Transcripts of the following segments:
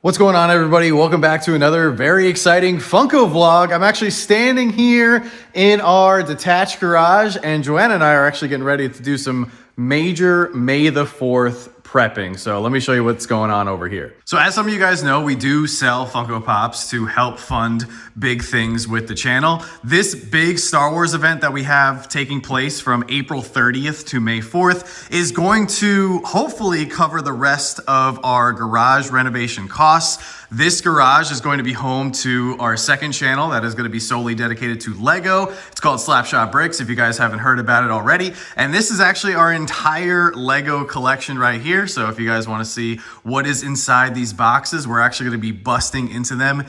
What's going on, everybody? Welcome back to another very exciting Funko vlog. I'm actually standing here in our detached garage, and Joanna and I are actually getting ready to do some major May the 4th prepping. So let me show you what's going on over here. So as some of you guys know, we do sell Funko Pops to help fund big things with the channel. This big Star Wars event that we have taking place from April 30th to May 4th is going to hopefully cover the rest of our garage renovation costs. This garage is going to be home to our second channel that is going to be solely dedicated to Lego. It's called Slapshotpops, if you guys haven't heard about it already. And this is actually our entire Lego collection right here. So if you guys want to see what is inside these boxes, we're actually going to be busting into them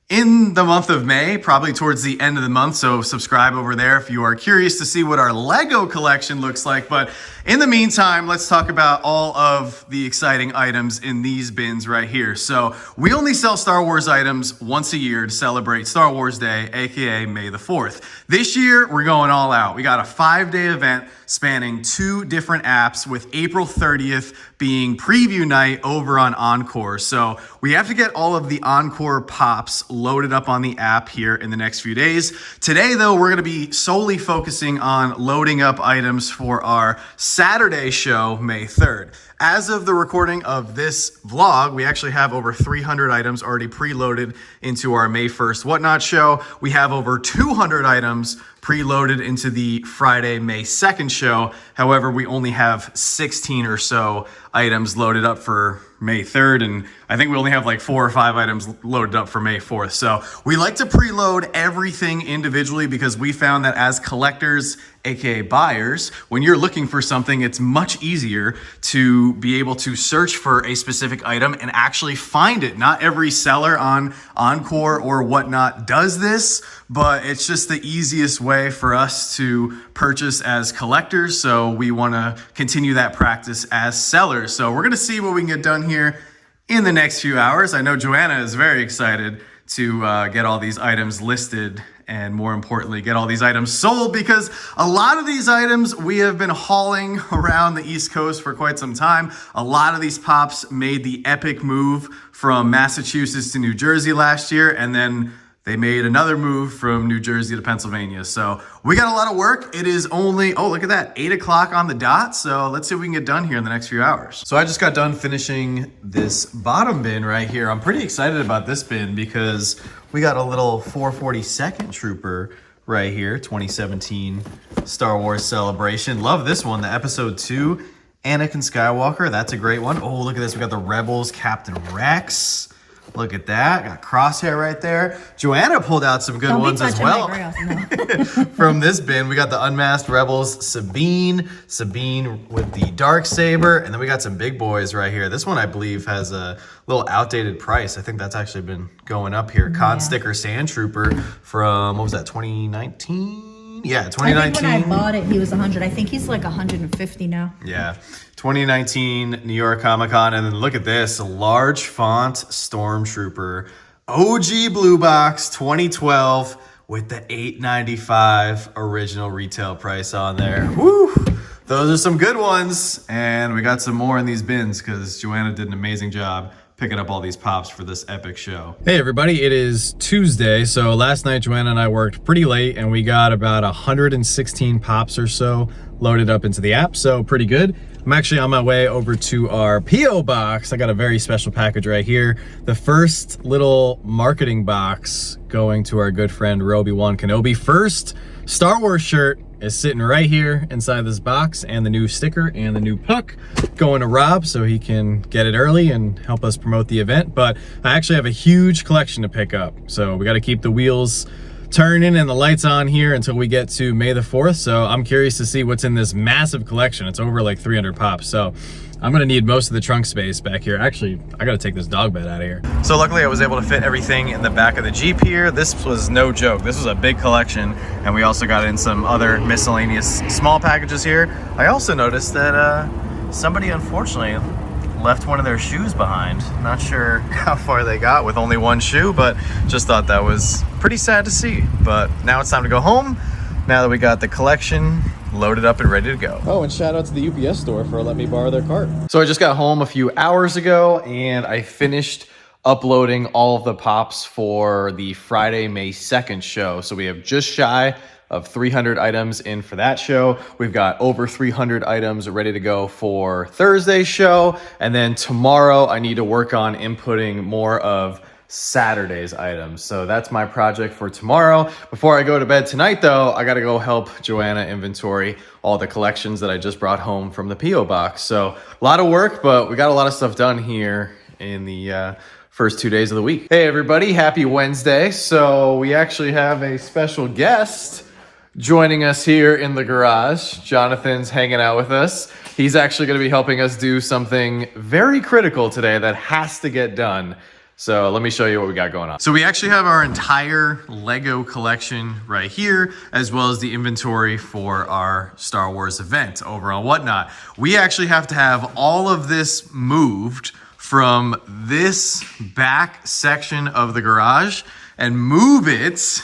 in the month of May, probably towards the end of the month. So subscribe over there if you are curious to see what our Lego collection looks like. But in the meantime, let's talk about all of the exciting items in these bins right here. So we only sell Star Wars items once a year to celebrate Star Wars Day, aka May the 4th. This year, we're going all out. We got a 5-day event spanning 2 different apps, with April 30th being preview night over on Encore. So we have to get all of the Encore pops loaded up on the app here in the next few days. Today, though, we're going to be solely focusing on loading up items for our Saturday show, May 3rd. As of the recording of this vlog, we actually have over 300 items already preloaded into our May 1st Whatnot show. We have over 200 items preloaded into the Friday, May 2nd show. However, we only have 16 or so items loaded up for May 3rd, and I think we only have like 4 or 5 items loaded up for May 4th. So we like to preload everything individually because we found that as collectors, aka buyers, when you're looking for something, it's much easier to be able to search for a specific item and actually find it. Not every seller on Encore or Whatnot does this, but it's just the easiest way for us to purchase as collectors. So we want to continue that practice as sellers. So we're going to see what we can get done here in the next few hours. I know Joanna is very excited to get all these items listed, and more importantly, get all these items sold, because a lot of these items we have been hauling around the East Coast for quite some time. A lot of these pops made the epic move from Massachusetts to New Jersey last year, and then they made another move from New Jersey to Pennsylvania. So we got a lot of work. It is only, oh, look at that, 8 o'clock on the dot. So let's see if we can get done here in the next few hours. So I just got done finishing this bottom bin right here. I'm pretty excited about this bin because we got a little 442nd Trooper right here, 2017 Star Wars Celebration. Love this one, the Episode 2 Anakin Skywalker. That's a great one. Oh, look at this. We got the Rebels Captain Rex. Look at that. Got Crosshair right there. Joanna pulled out some good ones as well. From this bin, we got the Unmasked Rebels Sabine with the Darksaber, and then we got some big boys right here. This one, I believe, has a little outdated price. I think that's actually been going up here. Con Sticker Sand Trooper from, what was that, 2019? Yeah, 2019. I think when I bought it, he was 100. I think he's like 150 now. Yeah, 2019 New York Comic Con. And then look at this, a large font Stormtrooper. OG Blue Box 2012 with the $8.95 original retail price on there. Woo! Those are some good ones. And we got some more in these bins because Joanna did an amazing job picking up all these pops for this epic show. Hey everybody, it is Tuesday. So last night Joanna and I worked pretty late and we got about 116 pops or so loaded up into the app, so pretty good. I'm actually on my way over to our P.O. box. I got a very special package right here. The first little marketing box going to our good friend Obi-Wan Kenobi. First Star Wars shirt is sitting right here inside this box, and the new sticker and the new puck going to Rob so he can get it early and help us promote the event. But I actually have a huge collection to pick up, so we got to keep the wheels turning and the lights on here until we get to May the 4th. So I'm curious to see what's in this massive collection. It's over like 300 pops, so I'm gonna need most of the trunk space back here. Actually, I gotta take this dog bed out of here. So luckily I was able to fit everything in the back of the Jeep here. This was no joke. This was a big collection, and we also got in some other miscellaneous small packages here. I also noticed that somebody unfortunately left one of their shoes behind. Not sure how far they got with only one shoe, but just thought that was pretty sad to see. But now it's time to go home, now that we got the collection loaded up and ready to go. Oh, and shout out to the UPS store for letting me borrow their cart. So I just got home a few hours ago and I finished uploading all of the pops for the Friday, May 2nd show. So we have just shy of 300 items in for that show. We've got over 300 items ready to go for Thursday's show. And then tomorrow I need to work on inputting more of Saturday's items. So that's my project for tomorrow. Before I go to bed tonight though, I gotta go help Joanna inventory all the collections that I just brought home from the P.O. box. So a lot of work, but we got a lot of stuff done here in the first 2 days of the week. Hey everybody, happy Wednesday. So we actually have a special guest joining us here in the garage. Jonathan's hanging out with us. He's actually going to be helping us do something very critical today that has to get done. So let me show you what we got going on. So we actually have our entire Lego collection right here, as well as the inventory for our Star Wars event over on Whatnot. We actually have to have all of this moved from this back section of the garage and move it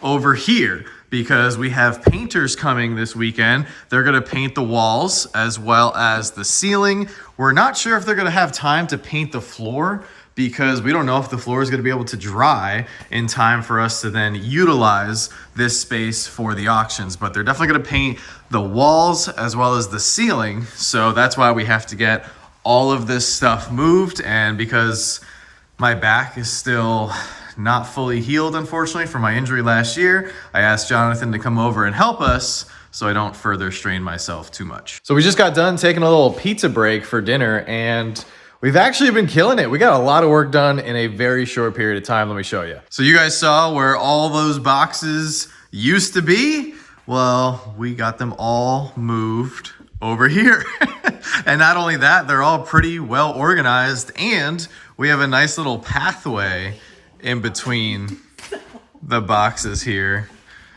over here, because we have painters coming this weekend. They're gonna paint the walls as well as the ceiling. We're not sure if they're gonna have time to paint the floor, because we don't know if the floor is gonna be able to dry in time for us to then utilize this space for the auctions. But they're definitely gonna paint the walls as well as the ceiling. So that's why we have to get all of this stuff moved. And because my back is still not fully healed, unfortunately, from my injury last year, I asked Jonathan to come over and help us so I don't further strain myself too much. So we just got done taking a little pizza break for dinner, and we've actually been killing it. We got a lot of work done in a very short period of time. Let me show you. So you guys saw where all those boxes used to be? Well, we got them all moved over here. And not only that, they're all pretty well organized, and we have a nice little pathway in between the boxes here.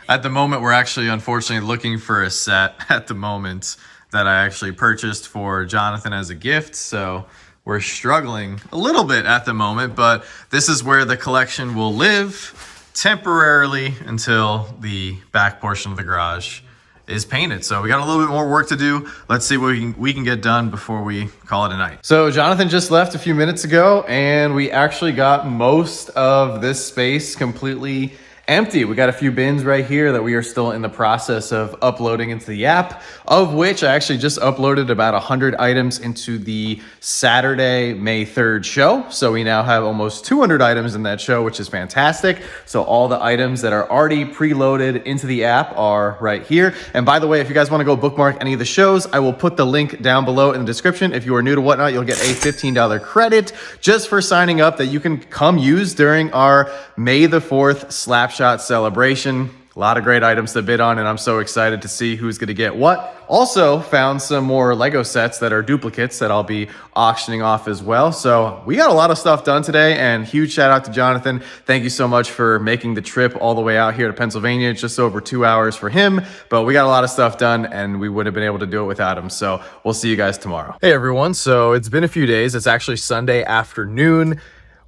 At the moment, we're actually unfortunately looking for a set at the moment that I actually purchased for Jonathan as a gift. So we're struggling a little bit at the moment, but this is where the collection will live temporarily until the back portion of the garage is painted. So we got a little bit more work to do. Let's see what we can get done before we call it a night. So Jonathan just left a few minutes ago, and we actually got most of this space completely empty. We got a few bins right here that we are still in the process of uploading into the app, of which I actually just uploaded about 100 items into the Saturday, May 3rd show. So we now have almost 200 items in that show, which is fantastic. So all the items that are already preloaded into the app are right here. And by the way, if you guys want to go bookmark any of the shows, I will put the link down below in the description. If you are new to Whatnot, you'll get a $15 credit just for signing up that you can come use during our May the 4th Slapshot celebration. A lot of great items to bid on, and I'm so excited to see who's going to get what. Also found some more Lego sets that are duplicates that I'll be auctioning off as well. So we got a lot of stuff done today, and huge shout out to Jonathan. Thank you so much for making the trip all the way out here to Pennsylvania. It's just over 2 hours for him, but we got a lot of stuff done, and we wouldn't have been able to do it without him. So we'll see you guys tomorrow. Hey everyone, so it's been a few days. It's actually Sunday afternoon.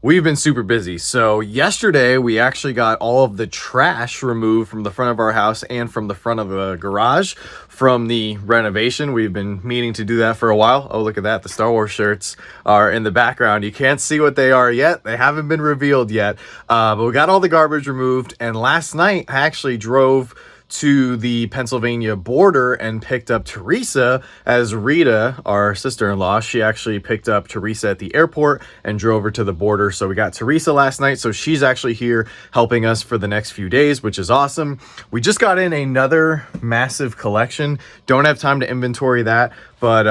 We've been super busy. So yesterday we actually got all of the trash removed from the front of our house and from the front of the garage from the renovation. We've been meaning to do that for a while. Oh, look at that. The Star Wars shirts are in the background. You can't see what they are yet. They haven't been revealed yet. But we got all the garbage removed. And last night I actually drove to the Pennsylvania border and picked up Teresa, as Rita, our sister-in-law, she actually picked up Teresa at the airport and drove her to the border. So we got Teresa last night. So she's actually here helping us for the next few days, which is awesome. We just got in another massive collection. Don't have time to inventory that, but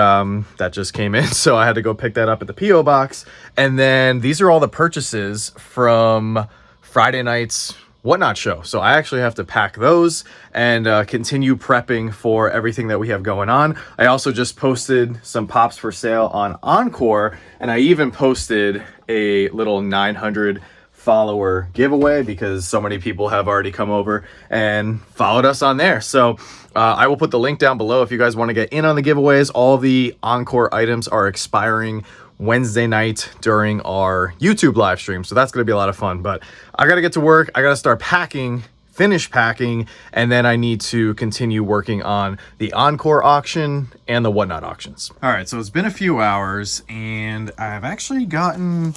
that just came in. So I had to go pick that up at the P.O. box. And then these are all the purchases from Friday night's Whatnot show. So I actually have to pack those and continue prepping for everything that we have going on. I also just posted some pops for sale on Encore, and I even posted a little 900 follower giveaway because so many people have already come over and followed us on there. So I will put the link down below if you guys want to get in on the giveaways. All the Encore items are expiring Wednesday night during our YouTube live stream. So that's going to be a lot of fun, but I got to get to work. I got to start packing, finish packing, and then I need to continue working on the Encore auction and the Whatnot auctions. All right, so it's been a few hours and I've actually gotten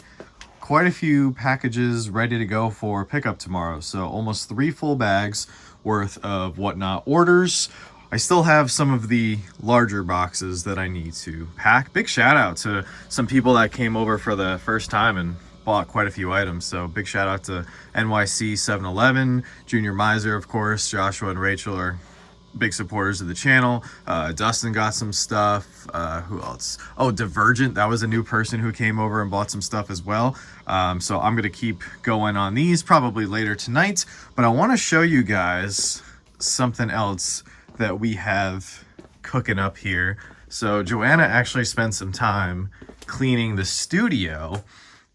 quite a few packages ready to go for pickup tomorrow. So almost 3 full bags worth of Whatnot orders. I still have some of the larger boxes that I need to pack. Big shout out to some people that came over for the first time and bought quite a few items. So big shout out to NYC 711, Junior Miser, of course. Joshua and Rachel are big supporters of the channel. Dustin got some stuff. Who else? Oh, Divergent. That was a new person who came over and bought some stuff as well. So I'm going to keep going on these probably later tonight. But I want to show you guys something else that we have cooking up here. So Joanna actually spent some time cleaning the studio,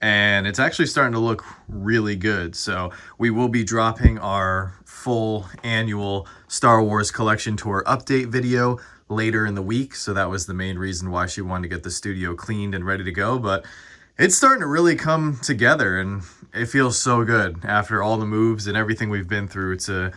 and it's actually starting to look really good. So we will be dropping our full annual Star Wars collection tour update video later in the week. So that was the main reason why she wanted to get the studio cleaned and ready to go. But it's starting to really come together, and it feels so good after all the moves and everything we've been through to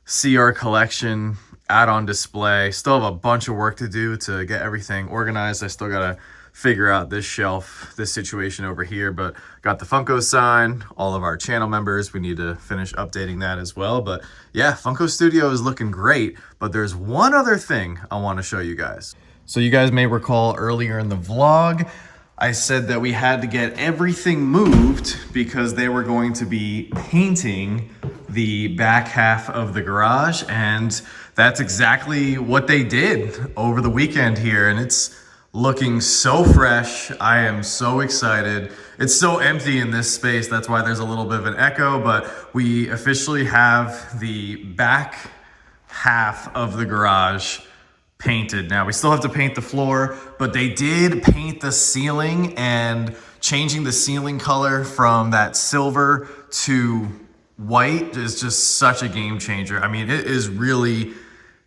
see our collection out on display. Still have a bunch of work to do to get everything organized. I still gotta figure out this shelf, this situation over here, but got the Funko sign, all of our channel members. We need to finish updating that as well. But yeah, Funko Studio is looking great, but there's one other thing I want to show you guys. So you guys may recall earlier in the vlog, I said that we had to get everything moved because they were going to be painting the back half of the garage, and that's exactly what they did over the weekend here, and it's looking so fresh. I am so excited. It's so empty in this space, that's why there's a little bit of an echo, but we officially have the back half of the garage painted. Now we still have to paint the floor, but they did paint the ceiling, and changing the ceiling color from that silver to white is just such a game changer. I mean, it is really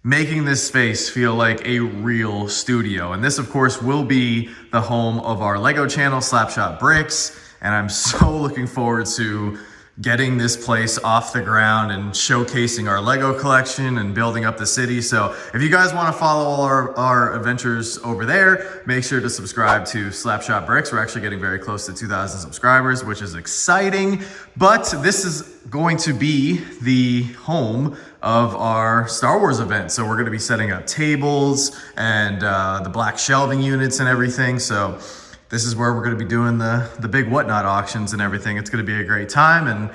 making this space feel like a real studio. And this, of course, will be the home of our Lego channel, Slapshot Bricks. And I'm so looking forward to getting this place off the ground and showcasing our Lego collection and building up the city. So if you guys want to follow all our adventures over there, make sure to subscribe to Slapshot Bricks. We're actually getting very close to 2,000 subscribers, which is exciting. But this is going to be the home of our Star Wars event. So we're going to be setting up tables and the black shelving units and everything. So this is where we're going to be doing the big Whatnot auctions and everything. It's going to be a great time, and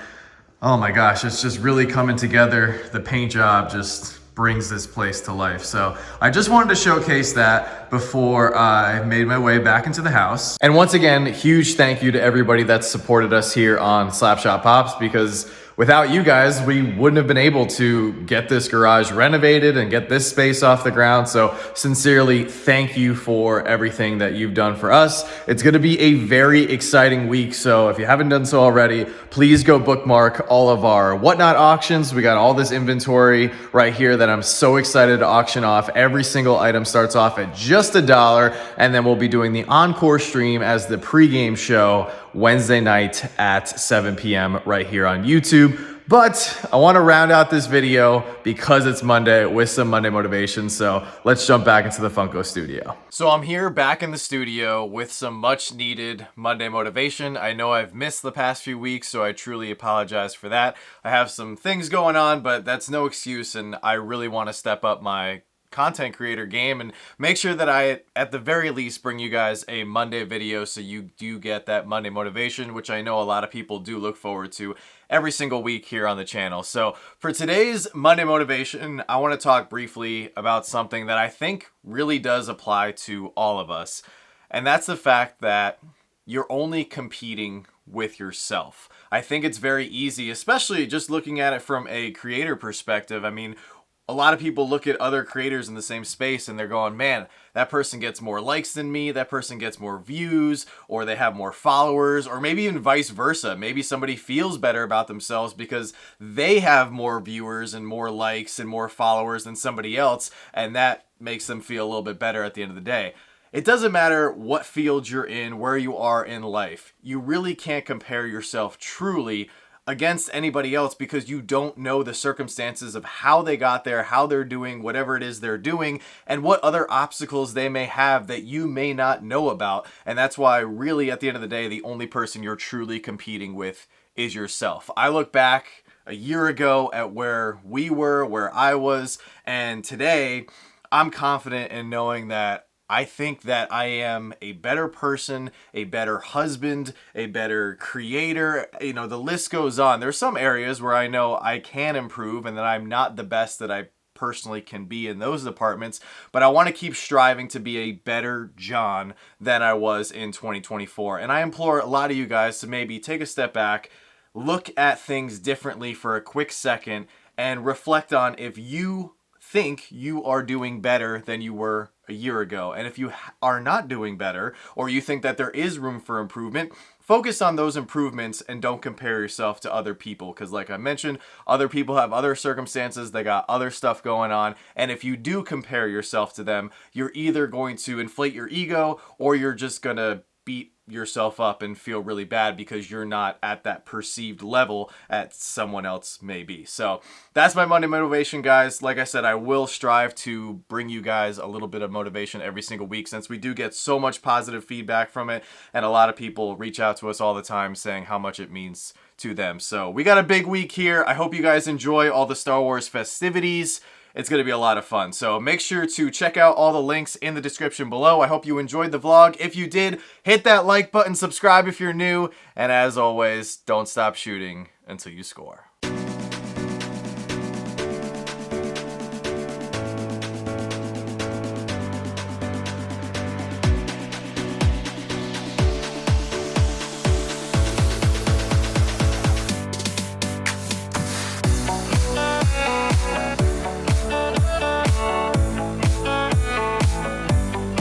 oh my gosh, it's just really coming together. The paint job just brings this place to life. So I just wanted to showcase that before I made my way back into the house. And once again, huge thank you to everybody that's supported us here on Slapshotpops, because without you guys, we wouldn't have been able to get this garage renovated and get this space off the ground. So sincerely, thank you for everything that you've done for us. It's gonna be a very exciting week. So if you haven't done so already, please go bookmark all of our Whatnot auctions. We got all this inventory right here that I'm so excited to auction off. Every single item starts off at just $1, and then we'll be doing the encore stream as the pregame show Wednesday night at 7 p.m. right here on YouTube. But I want to round out this video because it's Monday with some Monday motivation. So let's jump back into the Funko studio. So I'm here back in the studio with some much needed Monday motivation. I know I've missed the past few weeks, so I truly apologize for that. I have some things going on, but that's no excuse, and I really want to step up my content creator game and make sure that I, at the very least, bring you guys a Monday video so you do get that Monday motivation, which I know a lot of people do look forward to every single week here on the channel. So for today's Monday motivation, I want to talk briefly about something that I think really does apply to all of us, and that's the fact that you're only competing with yourself. I think it's very easy, especially just looking at it from a creator perspective. I mean, a lot of people look at other creators in the same space and they're going, man, that person gets more likes than me, that person gets more views, or they have more followers, or maybe even vice versa. Maybe somebody feels better about themselves because they have more viewers and more likes and more followers than somebody else, and that makes them feel a little bit better at the end of the day. It doesn't matter what field you're in, where you are in life. You really can't compare yourself truly against anybody else because you don't know the circumstances of how they got there, how they're doing whatever it is they're doing, and what other obstacles they may have that you may not know about. And that's why really at the end of the day, the only person you're truly competing with is yourself. I look back a year ago at where we were, where I was, and today I'm confident in knowing that I think that I am a better person, a better husband, a better creator. You know, the list goes on. There's some areas where I know I can improve and that I'm not the best that I personally can be in those departments, but I want to keep striving to be a better John than I was in 2024. And I implore a lot of you guys to maybe take a step back, look at things differently for a quick second, and reflect on if you think you are doing better than you were a year ago. And if you are not doing better, or you think that there is room for improvement, focus on those improvements and don't compare yourself to other people. Because like I mentioned, other people have other circumstances, they got other stuff going on. And if you do compare yourself to them, you're either going to inflate your ego or you're just going to beat yourself up and feel really bad because you're not at that perceived level at someone else may be. So that's my Monday motivation, guys. Like I said, I will strive to bring you guys a little bit of motivation every single week since we do get so much positive feedback from it, and a lot of people reach out to us all the time saying how much it means to them. So we got a big week here. I hope you guys enjoy all the Star Wars festivities. It's going to be a lot of fun. So make sure to check out all the links in the description below. I hope you enjoyed the vlog. If you did, hit that like button, subscribe if you're new, and as always, don't stop shooting until you score.